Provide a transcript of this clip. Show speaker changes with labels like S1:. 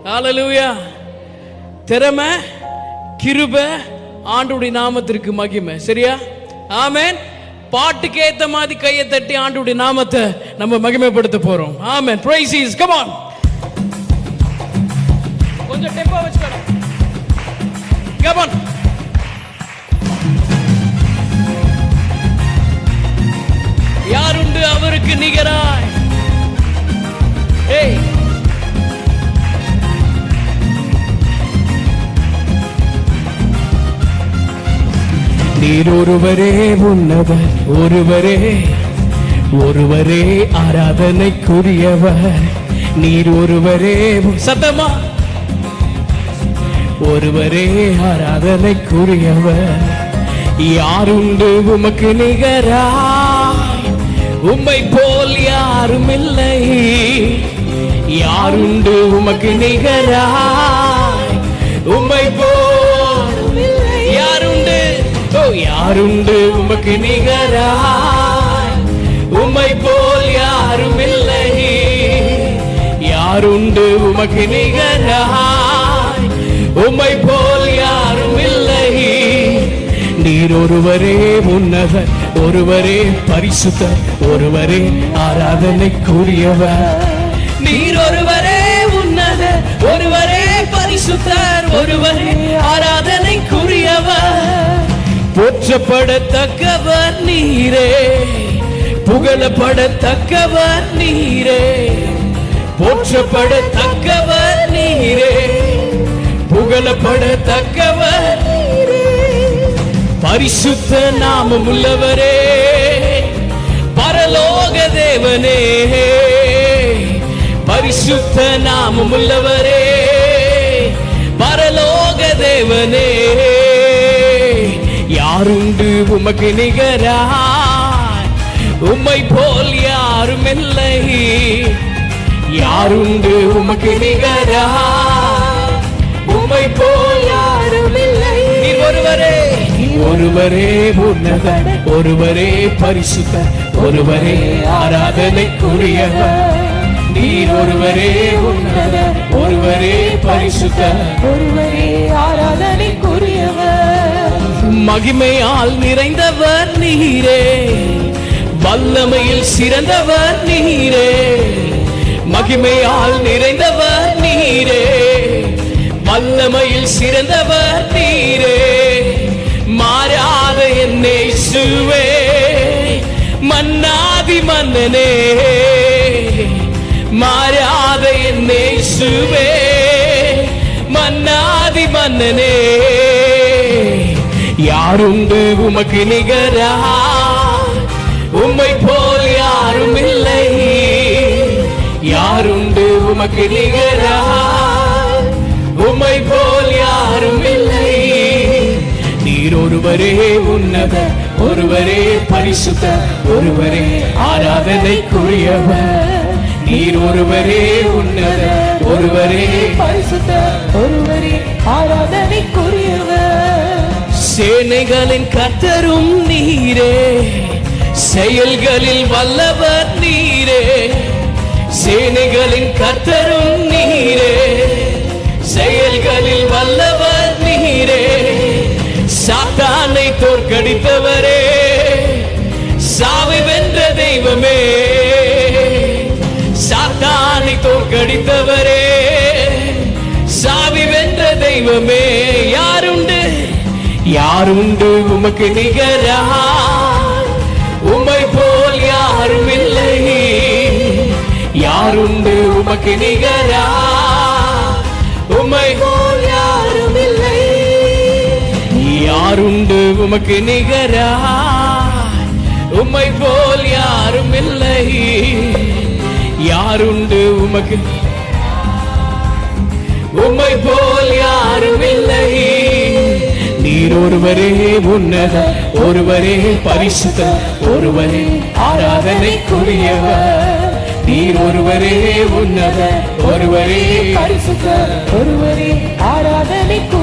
S1: ஹல்லேலூயா. திறமை, கிருபை, ஆண்டவருடைய நாமத்திற்கு மகிமை. சரியா? ஆமென். பாட்டுக்கு ஏத்த மாதிரி கையை தட்டி ஆண்டவருடைய நாமத்தை நம்ம மகிமைப்படுத்த போறோம். Amen. Praise is. Come on. கொஞ்சம் டெம்போ வெச்சுக்கோங்க. Come on. யாருண்டு அவருக்கு நிகராய்? ஏய், நீர் ஒருவரே உன்னவர், ஒருவரே ஆராதனைக்குரியவர். நீர் ஒருவரே, சத்தமா, ஒருவரே ஆராதனைக்குரியவர். யாருண்டு உமக்கு நிகராய்? உம்மை போல் யாரும் இல்லை. யாருண்டு உமக்கு நிகராய்? உம்மை போல் யாருண்டு? யாருண்டு உமக்கு நிகராய்? உம்மை போல் யாரும் இல்லை. யாருண்டு உமக்கு நிகராய்? உம்மை போல் யாரும் இல்லை. நீர் ஒருவரே உன்னதர், ஒருவரே பரிசுத்தர், ஒருவரே ஆராதனைக்குரியவர். நீர் ஒருவரே உன்னதர், ஒருவரே பரிசுத்தர், ஒருவரே ஆராதனைக்குரியவர். போற்றப்படத்தக்கவர் நீரே, புகழப்படத்தக்கவர் நீரே. போற்றப்படத்தக்கவர் நீரே, புகழப்படத்தக்கவர் நீரே. பரிசுத்த நாமம் உள்ளவரே, பரலோக தேவனே. பரிசுத்த நாமம் உள்ளவரே, பரலோக தேவனே. யாருண்டு உமக்கு நிகராய்? உம்மை போல் யாரும் இல்லை. யாருண்டு உமக்கு நிகராய்? உம்மை போல் யாரும் இல்லை. நீ ஒருவரே, ஒருவரே உன்னதர், ஒருவரே பரிசுத்தர், ஒருவரே ஆராதனைக்குரியவர். நீர் ஒருவரே உன்னதர், ஒருவரே பரிசுத்தர், ஒருவரே ஆராதனைக்குரியவர். மகிமையால் நிறைந்தவர் நீரே, வல்லமையில் சிறந்தவர் நீரே. மகிமையால் நிறைந்தவர் நீரே, வல்லமையில் சிறந்தவர் நீரே. மாறாத என் இயேசுவே, மன்னாதி மன்னனே. மாறாத என் இயேசுவே, மன்னாதி மன்னனே. யாருண்டு உமக்கு நிகராய்? உம்மை போல் யாரும் இல்லை. யாருண்டு உமக்கு நிகராய்? உம்மை போல் யாரும் இல்லை. நீர் ஒருவரே உன்னதர், ஒருவரே பரிசுத்தர், ஒருவரே ஆராதனைக்குரியவர். நீர் ஒருவரே உன்னதர், ஒருவரே பரிசுத்தர், ஒருவரே ஆராதனைக்குரியவர். சேனைகளின் கர்த்தரும் நீரே, செயல்களில் வல்லவர் நீரே. சேனைகளின் கர்த்தரும் நீரே, செயல்களில் வல்லவர் நீரே. சாத்தானை தோற்கடித்தவரே, சாவை வென்ற தெய்வமே. சாத்தானை தோற்கடித்தவரே, சாவி வென்ற தெய்வமே. யாருண்டு? யாருண்டு உமக்கு நிகராய்? உம்மை போல் யாரும் இல்லை. யாருண்டு உமக்கு நிகராய்? உம்மை போல் யாரும் இல்லை. யாருண்டு உமக்கு நிகராய்? உம்மை போல் யாரும் இல்லை. யாருண்டு உமக்கு? உம்மை போல் யாரும் இல்லை. நீர் ஒருவரே உன்னதர், ஒருவரே பரிசுத்தர், ஒருவரே ஆராதனைக்குரியவர். நீர் ஒருவரே உன்னதர், ஒருவரே பரிசுத்தர், ஒருவரே ஆராதனைக்குரியவர்.